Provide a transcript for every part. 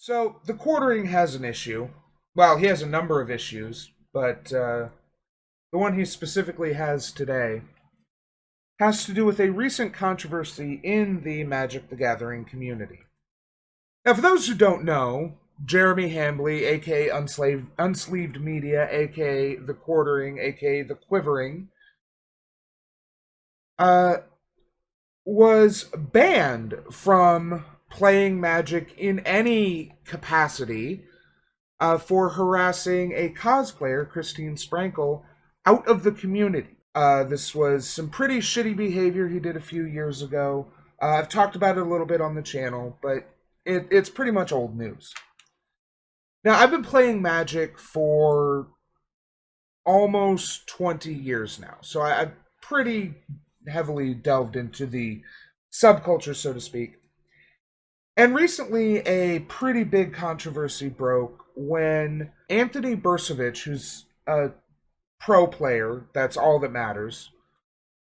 So the quartering has an issue. Well, he has a number of issues, but the one he specifically has today has to do with a recent controversy in the Magic the Gathering community. Now, for those who don't know, Jeremy Hambly, aka Unsleeved Media, aka The Quartering, aka The Quivering, uh, was banned from playing Magic in any capacity for harassing a cosplayer, Christine Sprankle, out of the community. This was some pretty shitty behavior he did a few years ago. I've talked about it a little bit on the channel, but it's pretty much old news. Now, I've been playing Magic for almost 20 years now, so I've pretty heavily delved into the subculture, so to speak. And recently, a pretty big controversy broke when Anthony Bursavich, who's a pro player, that's all that matters,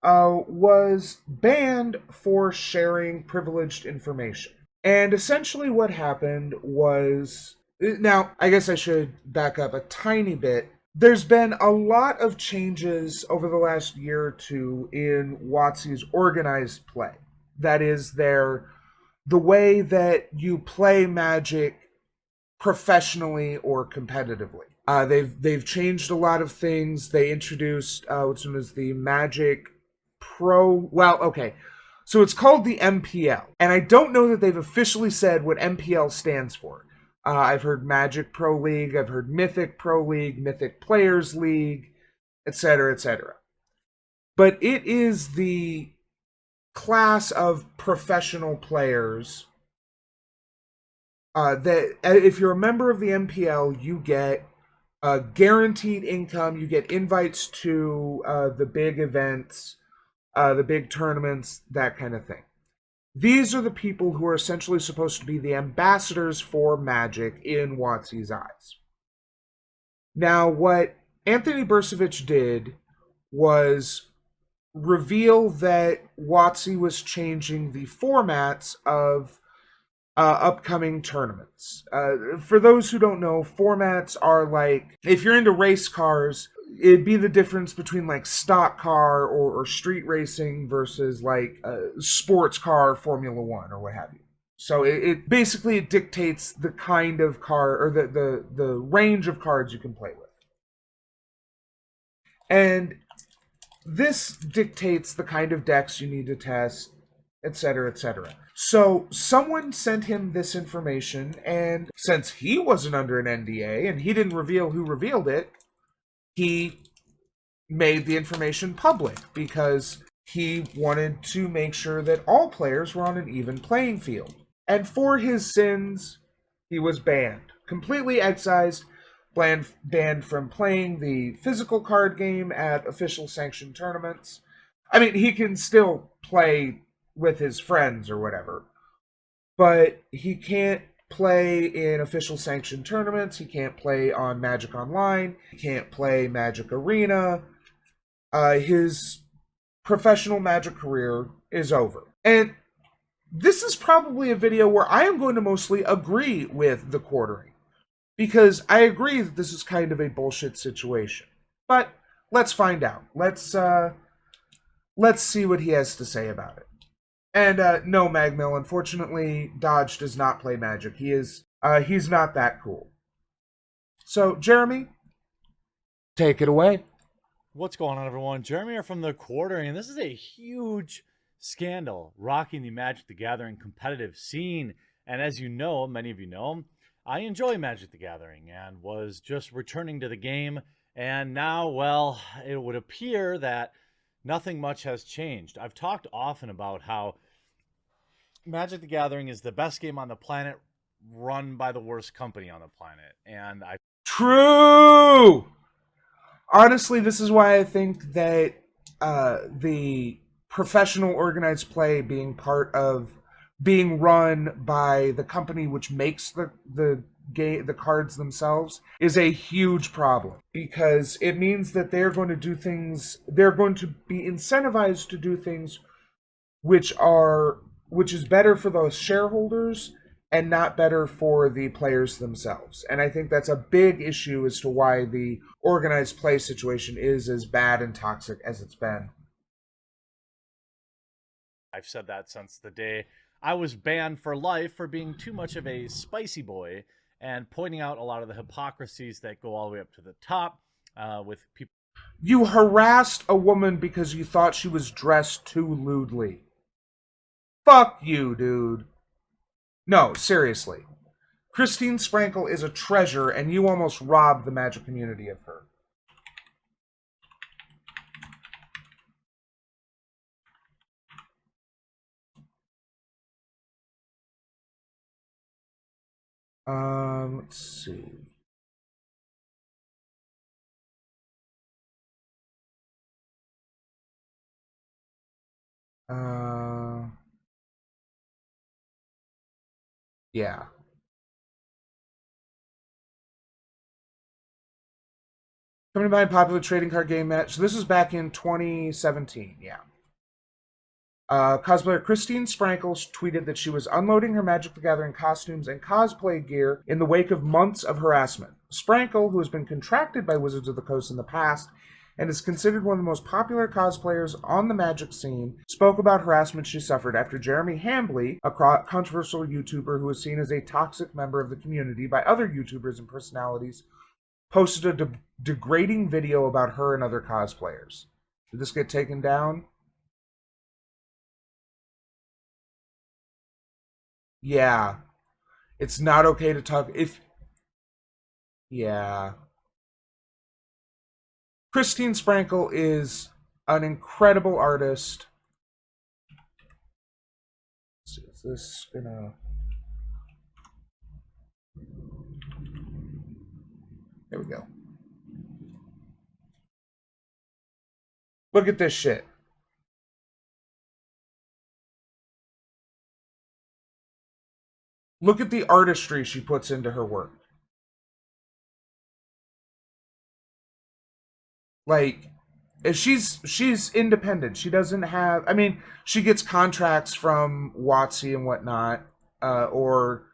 was banned for sharing privileged information. And essentially, what happened was. Now, I guess I should back up a tiny bit. There's been a lot of changes over the last year or two in WotC's organized play. That is, the way that you play Magic professionally or competitively. They've changed a lot of things. They introduced what's known as the Magic Pro. Well, okay, so it's called the MPL, and I don't know that they've officially said what MPL stands for. I've heard Magic Pro League, I've heard Mythic Pro League, Mythic Players League, etc., etc. But it is the class of professional players that if you're a member of the MPL, you get guaranteed income, you get invites to the big events, the big tournaments, that kind of thing. These are the people who are essentially supposed to be the ambassadors for Magic in WotC's eyes. Now, what Anthony Bursavich did was reveal that WotC was changing the formats of upcoming tournaments. For those who don't know, formats are like, if you're into race cars, it'd be the difference between like stock car or street racing versus like sports car, Formula One, or what have you. So it basically it dictates the kind of car or the range of cards you can play with. And this dictates the kind of decks you need to test, etc., etc. So someone sent him this information, and since he wasn't under an NDA and he didn't reveal who revealed it, he made the information public because he wanted to make sure that all players were on an even playing field. And for his sins, he was banned, completely excised, banned from playing the physical card game at official sanctioned tournaments. I mean, he can still play with his friends or whatever, but he can't play in official sanctioned tournaments. He can't play on Magic Online. He can't play Magic Arena. His professional Magic career is over. And this is probably a video where I am going to mostly agree with the quartering, because I agree that this is kind of a bullshit situation. But let's find out. Let's see what he has to say about it. And no, Magmill, unfortunately, Dodge does not play Magic. He's not that cool. So, Jeremy, take it away. What's going on, everyone? Jeremy here from The Quartering, and this is a huge scandal rocking the Magic the Gathering competitive scene. And as you know, many of you know, I enjoy Magic the Gathering and was just returning to the game. And now, well, it would appear that nothing much has changed. I've talked often about how Magic the Gathering is the best game on the planet run by the worst company on the planet. And I True! Honestly, this is why I think that the professional organized play being part of being run by the company which makes the cards themselves is a huge problem, because it means that they're going to be incentivized to do things which is better for those shareholders and not better for the players themselves. And I think that's a big issue as to why the organized play situation is as bad and toxic as it's been. I've said that since the day I was banned for life for being too much of a spicy boy and pointing out a lot of the hypocrisies that go all the way up to the top with people. You harassed a woman because you thought she was dressed too lewdly. Fuck you, dude. No, seriously. Christine Sprankle is a treasure, and you almost robbed the Magic community of her. Let's see. Yeah. Coming to mind popular trading card game match. So this was back in 2017. Yeah. Cosplayer Christine Sprankle tweeted that she was unloading her Magic the Gathering costumes and cosplay gear in the wake of months of harassment. Sprankle, who has been contracted by Wizards of the Coast in the past and is considered one of the most popular cosplayers on the Magic scene, spoke about harassment she suffered after Jeremy Hambly, a controversial YouTuber who was seen as a toxic member of the community by other YouTubers and personalities, posted a degrading video about her and other cosplayers. Did this get taken down? Yeah. It's not okay to talk if yeah. Christine Sprankle is an incredible artist. Let's see, is this gonna there we go. Look at this shit. Look at the artistry she puts into her work. Like, if she's independent. She doesn't have. I mean, she gets contracts from WotC and whatnot, or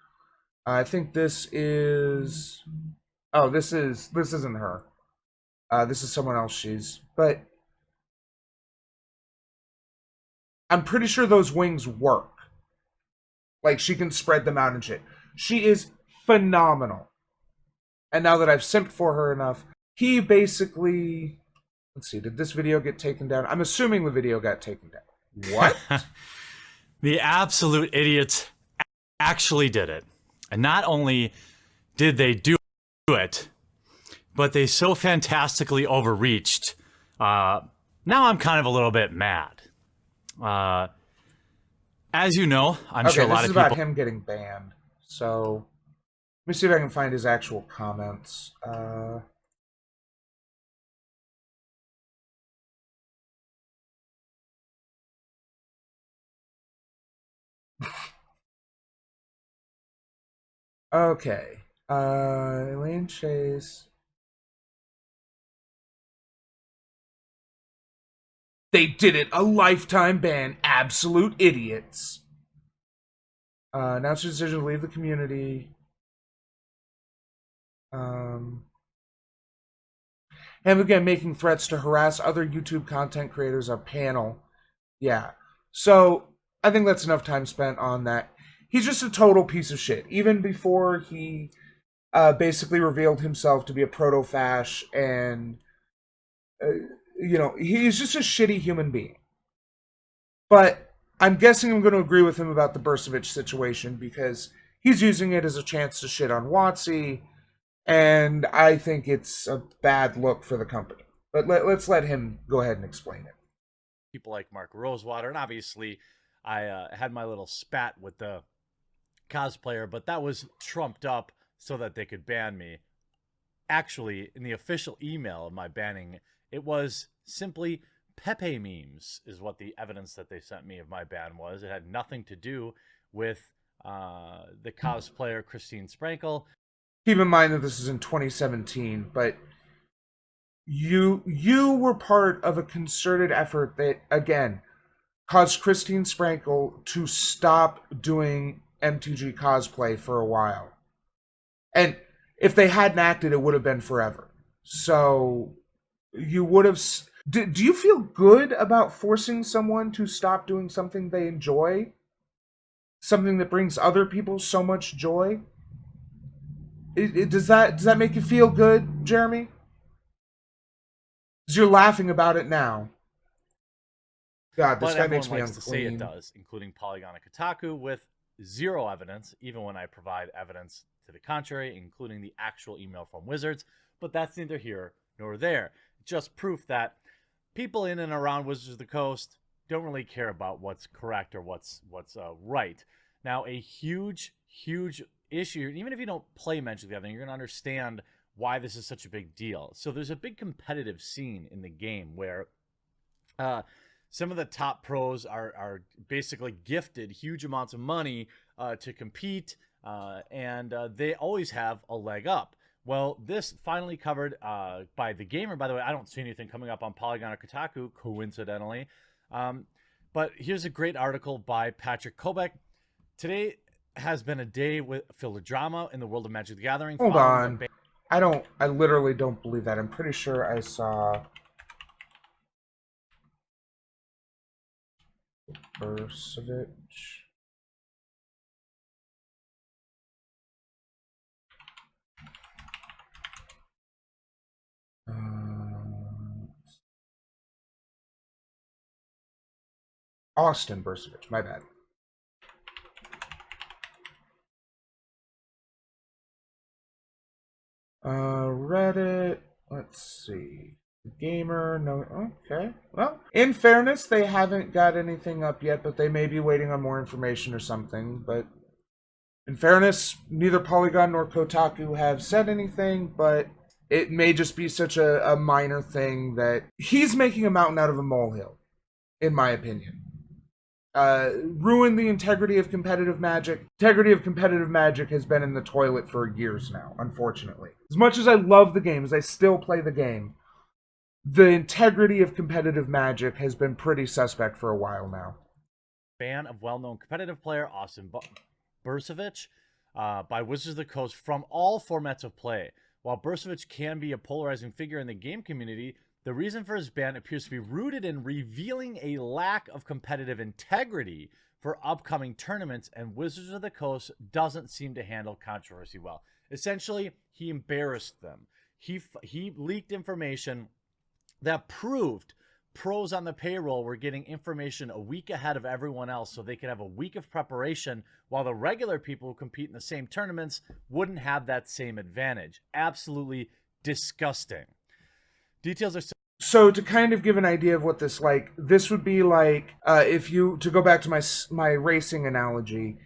I think this is. Oh, this isn't her. This is someone else. But I'm pretty sure those wings work. Like, she can spread them out and shit. She is phenomenal. And now that I've simped for her enough, he basically... Let's see, did this video get taken down? I'm assuming the video got taken down. What? The absolute idiots actually did it. And not only did they do it, but they so fantastically overreached. Now I'm kind of a little bit mad. As you know, I'm sure a lot of people... this is about him getting banned. So, let me see if I can find his actual comments. Okay. Elaine Chase. They did it. A lifetime ban. Absolute idiots. Announced your decision to leave the community. And again, making threats to harass other YouTube content creators on panel. Yeah. So, I think that's enough time spent on that. He's just a total piece of shit. Even before he basically revealed himself to be a proto-fash and... he's just a shitty human being. But I'm guessing I'm going to agree with him about the Bursevich situation because he's using it as a chance to shit on WotC, and I think it's a bad look for the company. But let's let him go ahead and explain it. People like Mark Rosewater, and obviously I had my little spat with the cosplayer, but that was trumped up so that they could ban me. Actually, in the official email of my banning, it was simply Pepe memes is what the evidence that they sent me of my ban was. It had nothing to do with the cosplayer Christine Sprankle. Keep in mind that this is in 2017, but you were part of a concerted effort that, again, caused Christine Sprankle to stop doing MTG cosplay for a while. And if they hadn't acted, it would have been forever. So you would have. Do you feel good about forcing someone to stop doing something they enjoy? Something that brings other people so much joy? Does that make you feel good, Jeremy? Because you're laughing about it now. God, this But guy everyone makes me likes to say it unclean. does, including Polygon and Kotaku, with zero evidence, even when I provide evidence to the contrary, including the actual email from Wizards. But that's neither here nor there. Just proof that people in and around Wizards of the Coast don't really care about what's correct or what's right. Now, a huge issue, even if you don't play Magic the Gathering, you're going to understand why this is such a big deal. So there's a big competitive scene in the game where some of the top pros are basically gifted huge amounts of money to compete, and they always have a leg up. Well, this finally covered by The Gamer. By the way, I don't see anything coming up on Polygon or Kotaku, coincidentally. But here's a great article by Patrick Kobek. Today has been a day filled with drama in the world of Magic the Gathering. Hold on. I literally don't believe that. I'm pretty sure I saw Burcevic. Austin Burcevic, my bad. Reddit, let's see. Gamer, no, okay. Well, in fairness, they haven't got anything up yet, but they may be waiting on more information or something. But in fairness, neither Polygon nor Kotaku have said anything, but it may just be such a minor thing that he's making a mountain out of a molehill, in my opinion. Ruin the integrity of competitive Magic. Integrity of competitive Magic has been in the toilet for years now, unfortunately. As much as I love the game, as I still play the game, the integrity of competitive Magic has been pretty suspect for a while now. Ban of well-known competitive player Austin Burcevic by Wizards of the Coast from all formats of play. While Burcevic can be a polarizing figure in the game community, the reason for his ban appears to be rooted in revealing a lack of competitive integrity for upcoming tournaments, and Wizards of the Coast doesn't seem to handle controversy well. Essentially, he embarrassed them. He leaked information that proved pros on the payroll were getting information a week ahead of everyone else so they could have a week of preparation, while the regular people who compete in the same tournaments wouldn't have that same advantage. Absolutely disgusting. Details are so to kind of give an idea of what this would be like, if you, to go back to my racing analogy,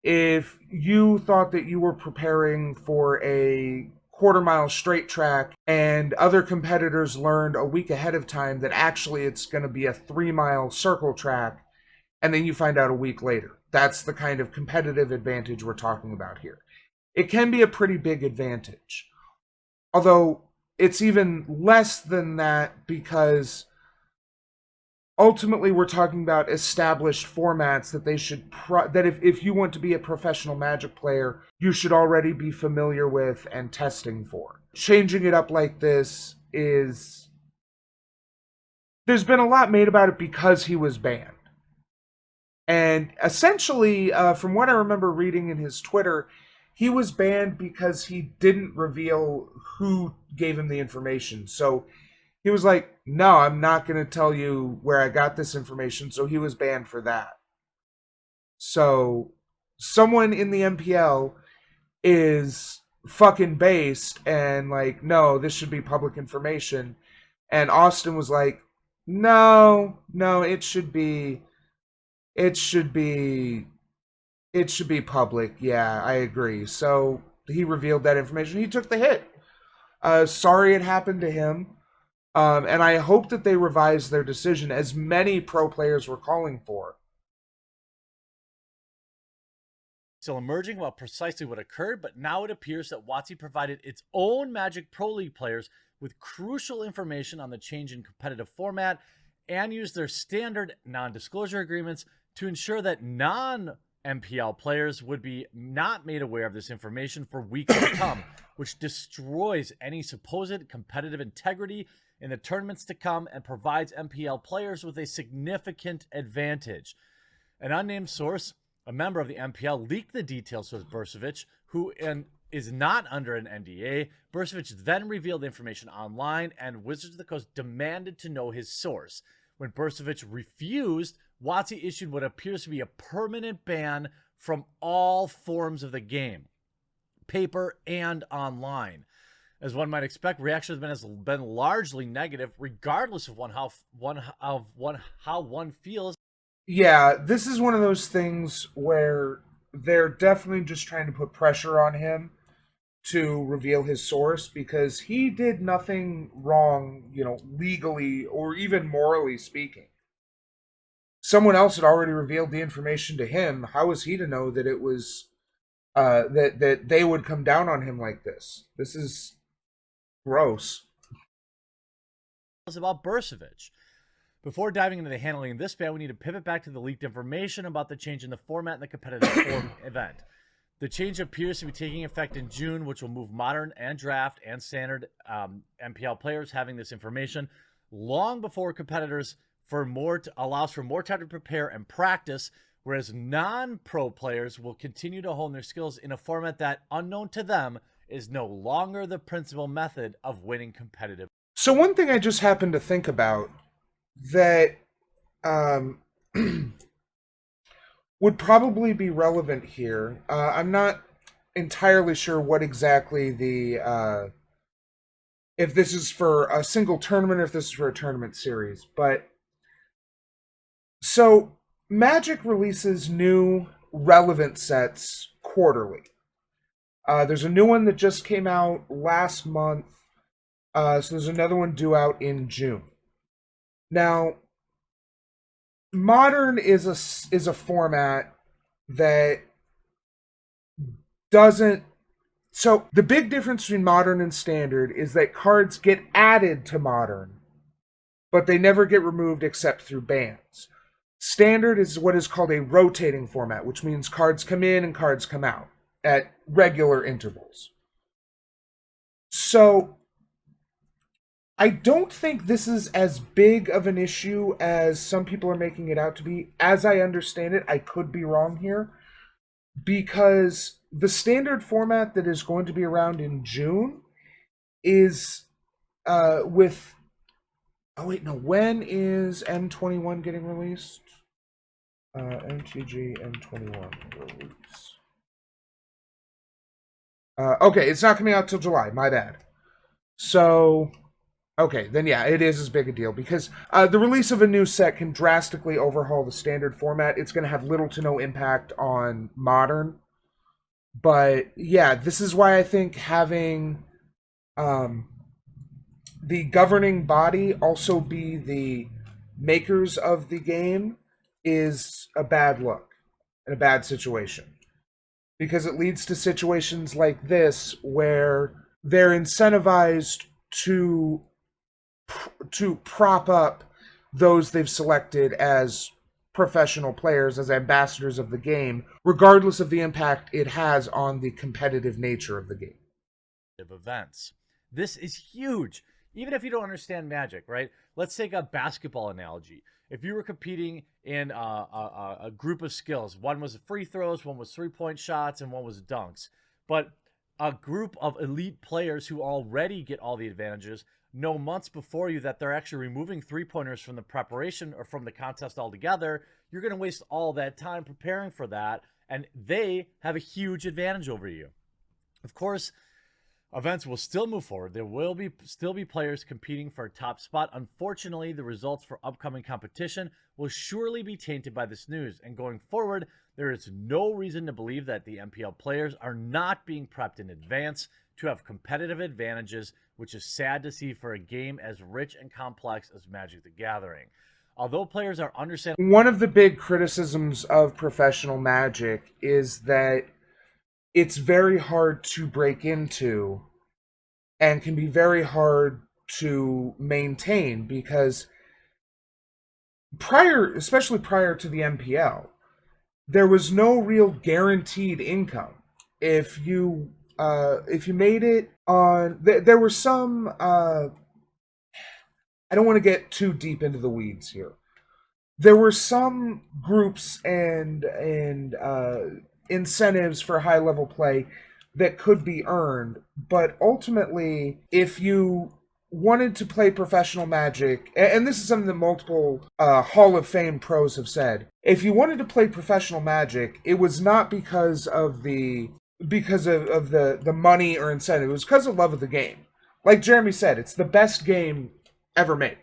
if you thought that you were preparing for a quarter-mile straight track and other competitors learned a week ahead of time that actually it's going to be a 3-mile circle track, and then you find out a week later. That's the kind of competitive advantage we're talking about here. It can be a pretty big advantage. Although it's even less than that, because ultimately we're talking about established formats that they should that if you want to be a professional Magic player, you should already be familiar with and testing for. Changing it up like this is, there's been a lot made about it because he was banned. And essentially, from what I remember reading in his Twitter, he was banned because he didn't reveal who gave him the information. So he was like, no, I'm not going to tell you where I got this information. So he was banned for that. So someone in the MPL is fucking based and like, no, this should be public information. And Austin was like, no, it should be public. Yeah, I agree. So he revealed that information. He took the hit. Sorry it happened to him. And I hope that they revise their decision, as many pro players were calling for. Still emerging about precisely what occurred, but now it appears that WotC provided its own Magic Pro League players with crucial information on the change in competitive format and used their standard non-disclosure agreements to ensure that MPL players would be not made aware of this information for weeks to come, which destroys any supposed competitive integrity in the tournaments to come and provides MPL players with a significant advantage. An unnamed source, a member of the MPL, leaked the details to Burcevic, who is not under an NDA. Burcevic then revealed the information online, and Wizards of the Coast demanded to know his source. When Burcevic refused, WotC issued what appears to be a permanent ban from all forms of the game, paper and online. As one might expect, reaction has been largely negative, regardless of how one feels. Yeah, this is one of those things where they're definitely just trying to put pressure on him to reveal his source, because he did nothing wrong, legally or even morally speaking. Someone else had already revealed the information to him. How was he to know that it was that they would come down on him like this? This is gross. About Burcevic. Before diving into the handling of this ban, we need to pivot back to the leaked information about the change in the format in the competitive event. The change appears to be taking effect in June, which will move modern and draft and standard MPL players having this information long before competitors allows for more time to prepare and practice, whereas non-pro players will continue to hone their skills in a format that, unknown to them, is no longer the principal method of winning competitive. So one thing I just happened to think about that would probably be relevant here. I'm not entirely sure what exactly the if this is for a single tournament or if this is for a tournament series, but so Magic releases new relevant sets quarterly. There's a new one that just came out last month, so there's another one due out in June. Now, Modern is a format that doesn't. So the big difference between Modern and Standard is that cards get added to Modern, but they never get removed except through bans. Standard is what is called a rotating format, which means cards come in and cards come out at regular intervals. So I don't think this is as big of an issue as some people are making it out to be. As I understand it, I could be wrong here, because the standard format that is going to be around in June is with... Oh wait, no, when is M21 getting released? MTG M21 release. Okay, it's not coming out till July, my bad. So... okay, then yeah, it is as big a deal, because the release of a new set can drastically overhaul the standard format. It's going to have little to no impact on Modern. But yeah, this is why I think having the governing body also be the makers of the game is a bad look and a bad situation. Because it leads to situations like this where they're incentivized to prop up those they've selected as professional players, as ambassadors of the game, regardless of the impact it has on the competitive nature of the game. Events. This is huge. Even if you don't understand Magic, right? Let's take a basketball analogy. If you were competing in a group of skills, one was free throws, one was three-point shots, and one was dunks. But a group of elite players who already get all the advantages know months before you that they're actually removing three-pointers from the preparation or from the contest altogether. You're going to waste all that time preparing for that, and they have a huge advantage over you. Of course, events will still move forward. There will still be players competing for a top spot. Unfortunately, the results for upcoming competition will surely be tainted by this news, and going forward, there is no reason to believe that the MPL players are not being prepped in advance to have competitive advantages, which is sad to see for a game as rich and complex as Magic the Gathering. Although players are understanding... One of the big criticisms of professional Magic is that it's very hard to break into and can be very hard to maintain, because especially prior to the MPL, there was no real guaranteed income. If you made it on, there were some. I don't want to get too deep into the weeds here. There were some groups and incentives for high level play that could be earned, but ultimately, if you wanted to play professional Magic, and this is something that multiple Hall of Fame pros have said, if you wanted to play professional Magic, it was not because of the money or incentive. It was because of love of the game. Like Jeremy said, it's the best game ever made.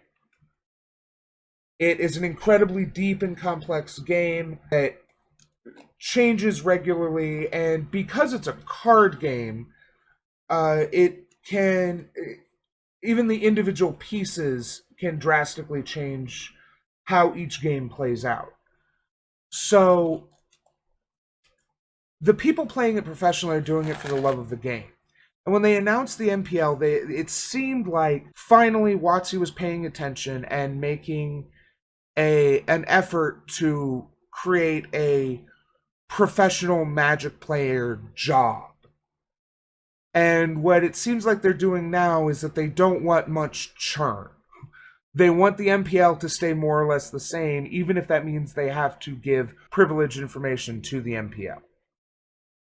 It is an incredibly deep and complex game that changes regularly, and because it's a card game, it can, even the individual pieces can drastically change how each game plays out. So the people playing it professionally are doing it for the love of the game. And when they announced the MPL, it seemed like finally WotC was paying attention and making an effort to create a professional Magic player job. And what it seems like they're doing now is that they don't want much churn. They want the MPL to stay more or less the same, even if that means they have to give privileged information to the MPL.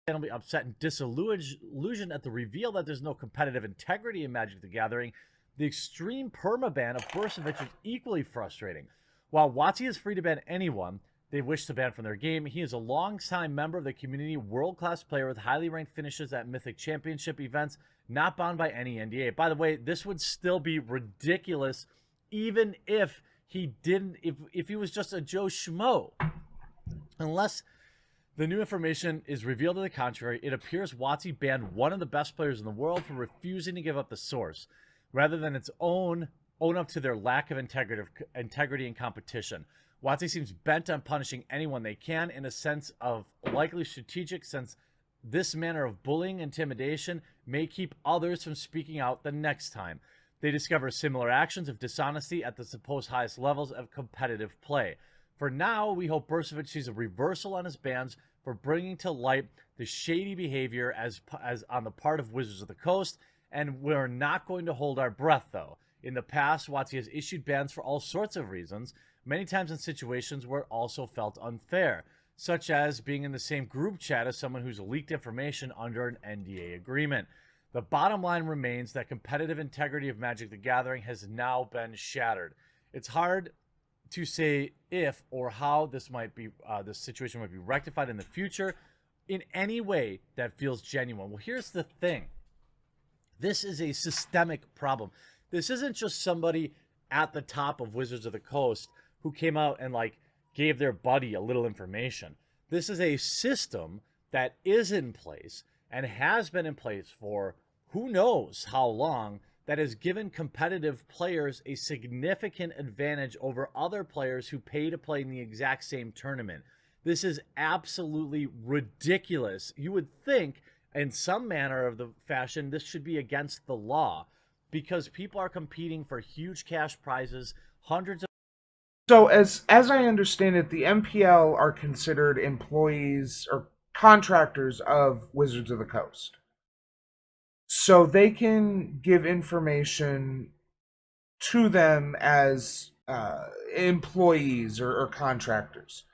I'll be upset and disillusioned at the reveal that there's no competitive integrity in Magic the Gathering. The extreme permaban of Burcevic is equally frustrating. While WotC is free to ban anyone they wish to ban from their game, he is a long-time member of the community, world-class player with highly ranked finishes at Mythic Championship events, not bound by any NDA. By the way, this would still be ridiculous even if he didn't, if he was just a Joe Schmo. Unless the new information is revealed to the contrary, it appears WotC banned one of the best players in the world for refusing to give up the source, rather than its own up to their lack of integrity and competition. WotC seems bent on punishing anyone they can in a sense of likely strategic, since this manner of bullying intimidation may keep others from speaking out the next time they discover similar actions of dishonesty at the supposed highest levels of competitive play. For now, we hope Burcevic sees a reversal on his bans for bringing to light the shady behavior as on the part of Wizards of the Coast, and we're not going to hold our breath, though. In the past, WotC has issued bans for all sorts of reasons, many times in situations where it also felt unfair, such as being in the same group chat as someone who's leaked information under an NDA agreement. The bottom line remains that competitive integrity of Magic the Gathering has now been shattered. It's hard to say if or how this situation might be rectified in the future in any way that feels genuine. Well, here's the thing. This is a systemic problem. This isn't just somebody at the top of Wizards of the Coast who came out and gave their buddy a little information. This is a system that is in place and has been in place for who knows how long, that has given competitive players a significant advantage over other players who pay to play in the exact same tournament. This is absolutely ridiculous. You would think in some manner of the fashion this should be against the law, because people are competing for huge cash prizes, hundreds of... So as I understand it, the MPL are considered employees or contractors of Wizards of the Coast. So they can give information to them as employees or contractors.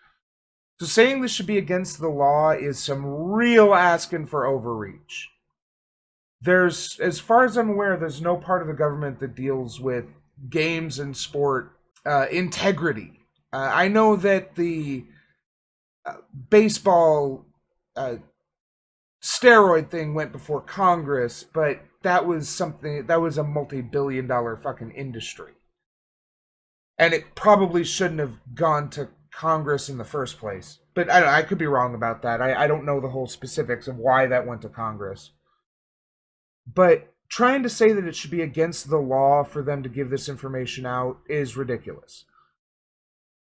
So saying this should be against the law is some real asking for overreach. There's, as far as I'm aware, there's no part of the government that deals with games and sport integrity. I know that the baseball steroid thing went before Congress, but that was a multi-billion-dollar fucking industry. And it probably shouldn't have gone to Congress in the first place. But I could be wrong about that. I don't know the whole specifics of why that went to Congress. But trying to say that it should be against the law for them to give this information out is ridiculous.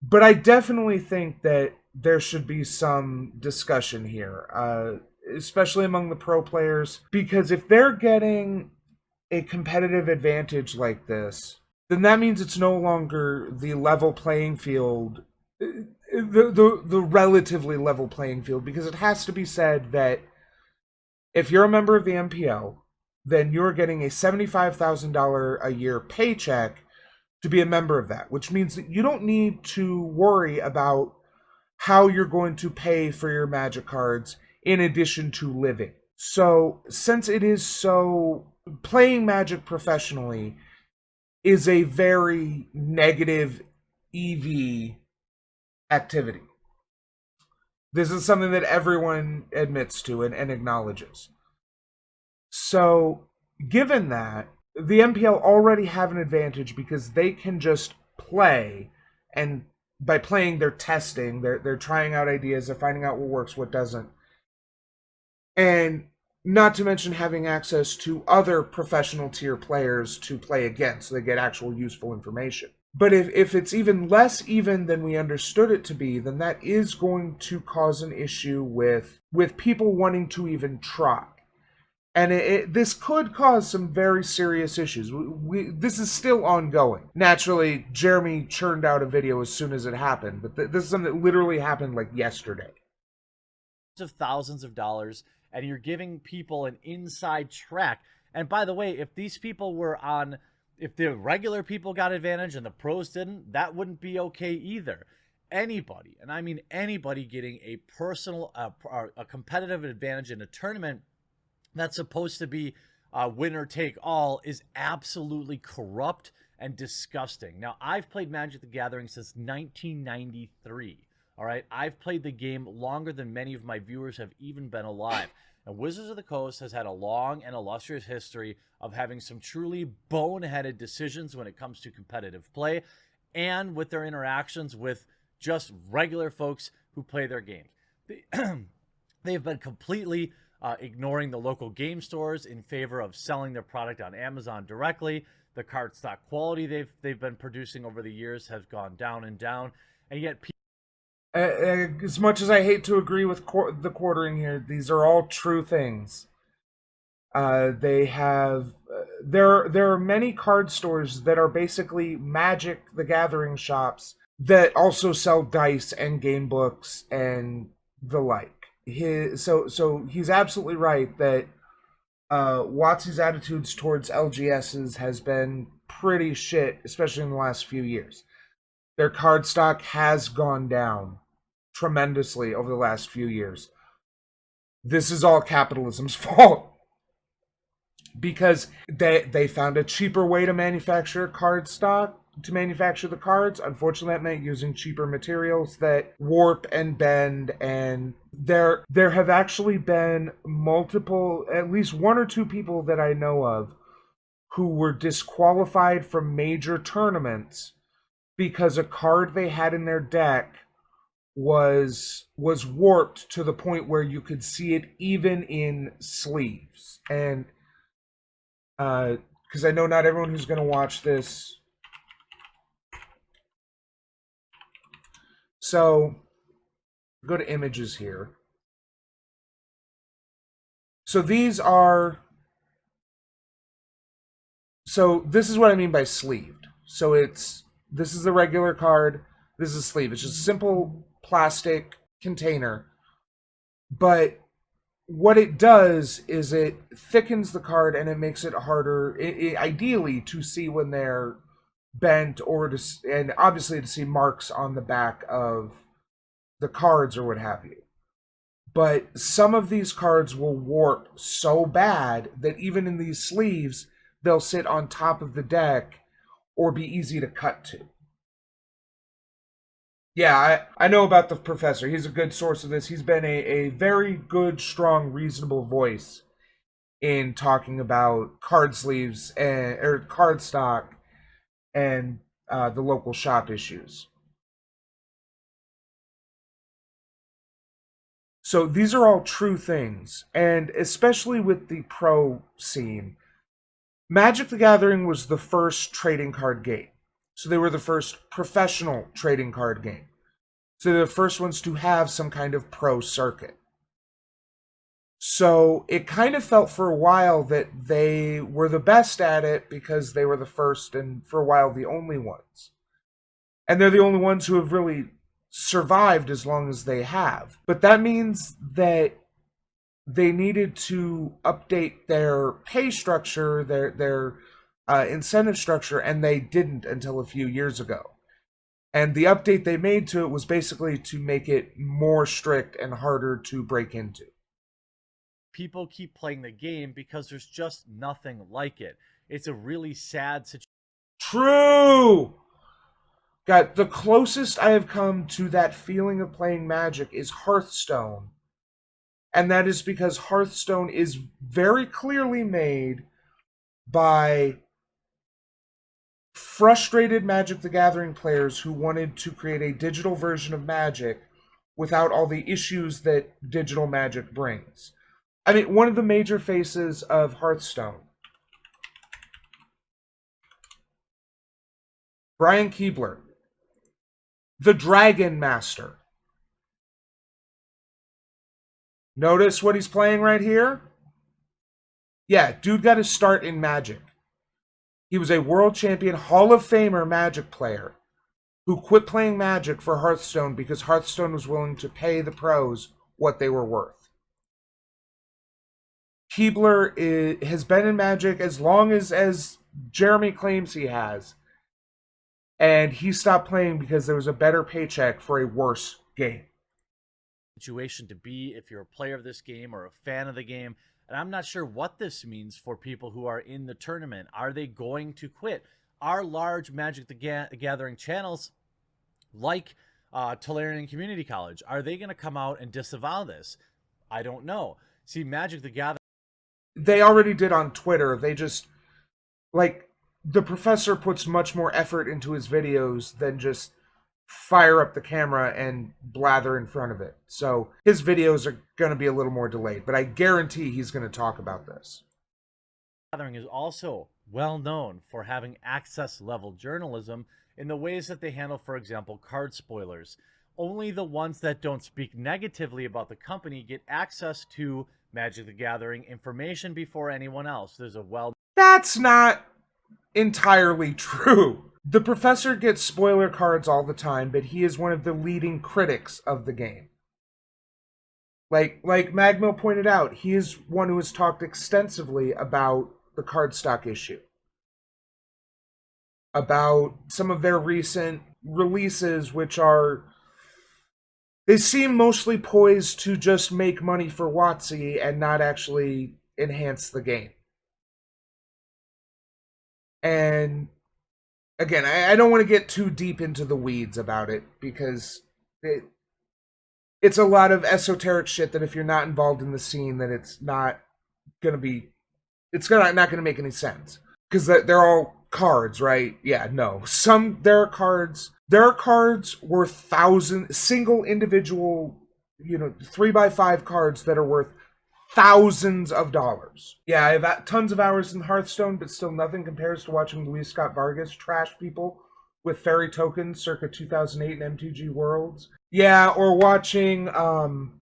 But I definitely think that there should be some discussion here, especially among the pro players, because if they're getting a competitive advantage like this, then that means it's no longer the level playing field. the relatively level playing field, because it has to be said that if you're a member of the MPL, then you're getting a $75,000 a year paycheck to be a member of that, which means that you don't need to worry about how you're going to pay for your Magic cards in addition to living. So, since it is so, playing Magic professionally is a very negative EV activity. This is something that everyone admits to and acknowledges. So, given that, the MPL already have an advantage because they can just play, and by playing, they're testing, they're trying out ideas, they're finding out what works, what doesn't. And not to mention having access to other professional tier players to play against, so they get actual useful information. But if it's even less even than we understood it to be, then that is going to cause an issue with people wanting to even try. And this could cause some very serious issues. This is still ongoing. Naturally, Jeremy churned out a video as soon as it happened, but this is something that literally happened like yesterday. Of thousands of dollars, and you're giving people an inside track. And by the way, if these people were on, if the regular people got advantage and the pros didn't, that wouldn't be okay either. Anybody, and I mean anybody, getting a personal, a competitive advantage in a tournament that's supposed to be winner take all is absolutely corrupt and disgusting. Now, I've played Magic the Gathering since 1993. All right, I've played the game longer than many of my viewers have even been alive. And Wizards of the Coast has had a long and illustrious history of having some truly boneheaded decisions when it comes to competitive play and with their interactions with just regular folks who play their games. They've been completely ignoring the local game stores in favor of selling their product on Amazon directly. The cardstock quality they've been producing over the years has gone down and down, and yet as much as I hate to agree with the quartering here, these are all true things. They have there are many card stores that are basically Magic the Gathering shops that also sell dice and game books and the like. So he's absolutely right that WotC's attitudes towards LGSs has been pretty shit, especially in the last few years. Their card stock has gone down tremendously over the last few years. This is all capitalism's fault. Because they found a cheaper way to manufacture card stock, to manufacture the cards. Unfortunately, that meant using cheaper materials that warp and bend, and there have actually been multiple, at least one or two people that I know of, who were disqualified from major tournaments because a card they had in their deck was warped to the point where you could see it even in sleeves. And because I know not everyone who's going to watch this. So, go to images here. So these are... So this is what I mean by sleeved. So this is the regular card, this is a sleeve. It's just a simple plastic container. But what it does is it thickens the card and it makes it harder, ideally, to see when they're bent, and obviously to see marks on the back of the cards or what have you. But some of these cards will warp so bad that even in these sleeves, they'll sit on top of the deck or be easy to cut to. Yeah, I know about the professor. He's a good source of this. He's been a very good, strong, reasonable voice in talking about card sleeves or card stock and the local shop issues. So these are all true things, and especially with the pro scene, Magic the Gathering was the first trading card game. So they were the first professional trading card game. So they're the first ones to have some kind of pro circuit. So it kind of felt for a while that they were the best at it because they were the first and for a while the only ones. And they're the only ones who have really survived as long as they have. But that means that they needed to update their pay structure, their incentive structure, and they didn't until a few years ago. And the update they made to it was basically to make it more strict and harder to break into. People keep playing the game because there's just nothing like it. It's a really sad situation. True! God, the closest I have come to that feeling of playing Magic is Hearthstone. And that is because Hearthstone is very clearly made by frustrated Magic the Gathering players who wanted to create a digital version of Magic without all the issues that digital Magic brings. I mean, one of the major faces of Hearthstone, Brian Keebler, the Dragon Master. Notice what he's playing right here? Yeah, dude got his start in Magic. He was a world champion, Hall of Famer Magic player who quit playing Magic for Hearthstone because Hearthstone was willing to pay the pros what they were worth. Keebler has been in Magic as long as Jeremy claims he has. And he stopped playing because there was a better paycheck for a worse game. Situation to be if you're a player of this game or a fan of the game. And I'm not sure what this means for people who are in the tournament. Are they going to quit? Are large Magic the Gathering channels like Tolarian Community College, are they going to come out and disavow this? I don't know. See, Magic the Gathering... They already did on Twitter. They just, like, the professor puts much more effort into his videos than just fire up the camera and blather in front of it. So his videos are going to be a little more delayed, but I guarantee he's going to talk about this. Gathering is also well known for having access level journalism in the ways that they handle, for example, card spoilers. Only the ones that don't speak negatively about the company get access to Magic the Gathering information before anyone else. That's not entirely true. The professor gets spoiler cards all the time, but he is one of the leading critics of the game. Like Magmill pointed out, he is one who has talked extensively about the cardstock issue. About some of their recent releases, which are... They seem mostly poised to just make money for WotC and not actually enhance the game. And again, I don't want to get too deep into the weeds about it because it's a lot of esoteric shit that if you're not involved in the scene, that it's not going to not going to make any sense. Because they're all cards, right? Yeah, no. There are cards worth single individual, 3x5 cards that are worth thousands of dollars. Yeah, I have tons of hours in Hearthstone, but still nothing compares to watching Luis Scott Vargas trash people with fairy tokens circa 2008 in MTG Worlds. Yeah, or watching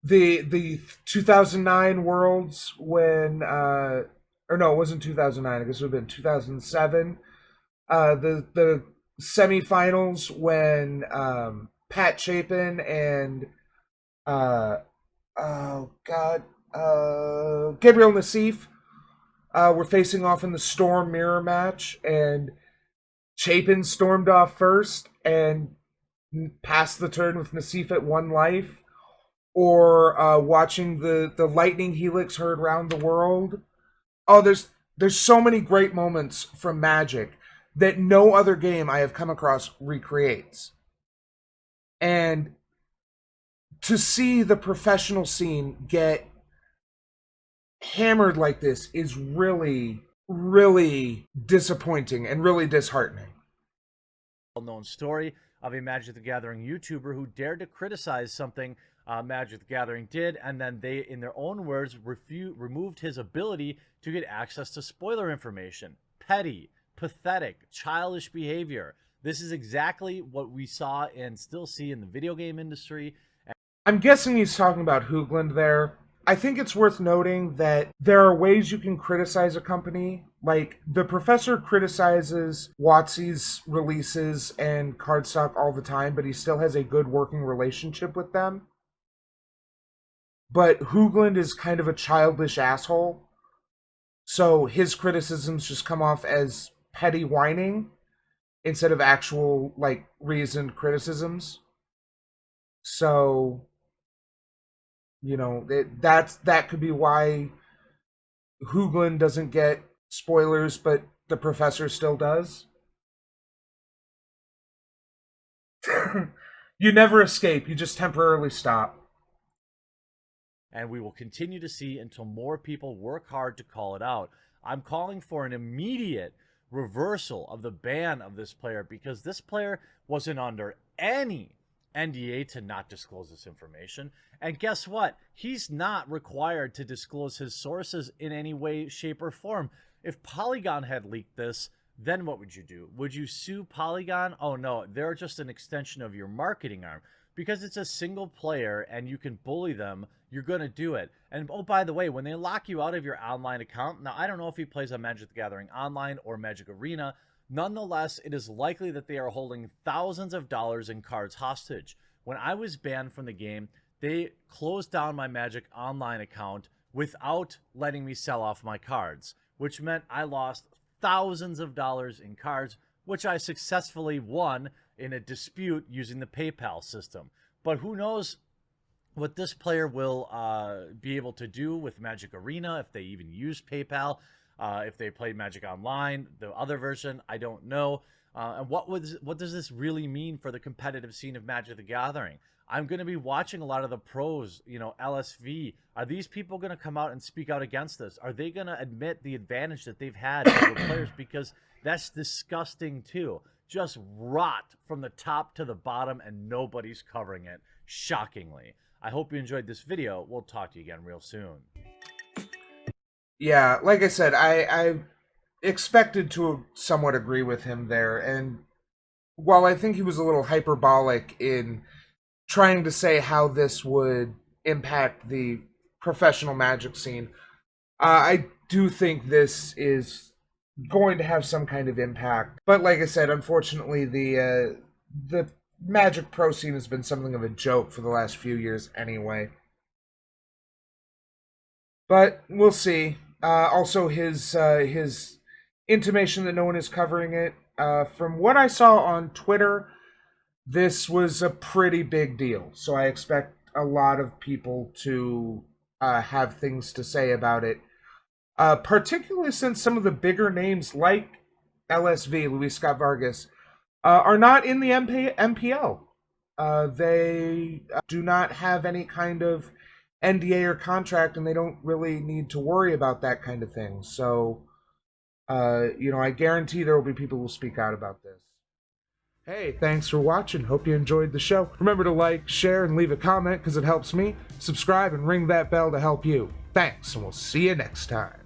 the 2009 Worlds when or no, it wasn't 2009. I guess it would have been 2007. The semifinals when Pat Chapin and Gabriel Nassif were facing off in the Storm Mirror match, and Chapin stormed off first and passed the turn with Nassif at 1 life. Or watching the Lightning Helix heard round the world. Oh, there's so many great moments from Magic that no other game I have come across recreates. And to see the professional scene get hammered like this is really, really disappointing and really disheartening. Well-known story of a Magic the Gathering YouTuber who dared to criticize something Magic the Gathering did, and then they, in their own words, removed his ability to get access to spoiler information. Petty, pathetic, childish behavior. This is exactly what we saw and still see in the video game industry. I'm guessing he's talking about Hoogland there. I think it's worth noting that there are ways you can criticize a company. Like, the professor criticizes WotC's releases and cardstock all the time, but he still has a good working relationship with them. But Hoogland is kind of a childish asshole, so his criticisms just come off as petty whining instead of actual, like, reasoned criticisms. So, you know, that could be why Hoogland doesn't get spoilers, but the professor still does. You never escape, you just temporarily stop. And we will continue to see until more people work hard to call it out. I'm calling for an immediate reversal of the ban of this player, because this player wasn't under any NDA to not disclose this information. And guess what? He's not required to disclose his sources in any way, shape, or form. If Polygon had leaked this, then what would you do? Would you sue Polygon? Oh no, they're just an extension of your marketing arm. Because it's a single player and you can bully them, you're going to do it. And oh, by the way, when they lock you out of your online account, now I don't know if he plays on Magic the Gathering Online or Magic Arena, nonetheless, it is likely that they are holding thousands of dollars in cards hostage. When I was banned from the game, they closed down my Magic Online account without letting me sell off my cards, which meant I lost thousands of dollars in cards, which I successfully won in a dispute using the PayPal system. But who knows what this player will be able to do with Magic Arena, if they even use PayPal, if they played Magic Online, the other version, I don't know. And what does this really mean for the competitive scene of Magic the Gathering? I'm going to be watching a lot of the pros, you know, LSV. Are these people going to come out and speak out against this? Are they going to admit the advantage that they've had over players? Because that's disgusting too. Just rot from the top to the bottom, and nobody's covering it, shockingly. I hope you enjoyed this video. We'll talk to you again real soon. Yeah, like I said, I expected to somewhat agree with him there, and while I think he was a little hyperbolic in trying to say how this would impact the professional Magic scene, I do think this is going to have some kind of impact. But like I said, unfortunately, the Magic Pro scene has been something of a joke for the last few years anyway. But we'll see. Also, his intimation that no one is covering it. From what I saw on Twitter, this was a pretty big deal. So I expect a lot of people to have things to say about it. Particularly since some of the bigger names like LSV, Luis Scott Vargas, are not in the MPL. They do not have any kind of NDA or contract, and they don't really need to worry about that kind of thing. So, you know, I guarantee there will be people who will speak out about this. Hey, thanks for watching. Hope you enjoyed the show. Remember to like, share, and leave a comment because it helps me. Subscribe and ring that bell to help you. Thanks, and we'll see you next time.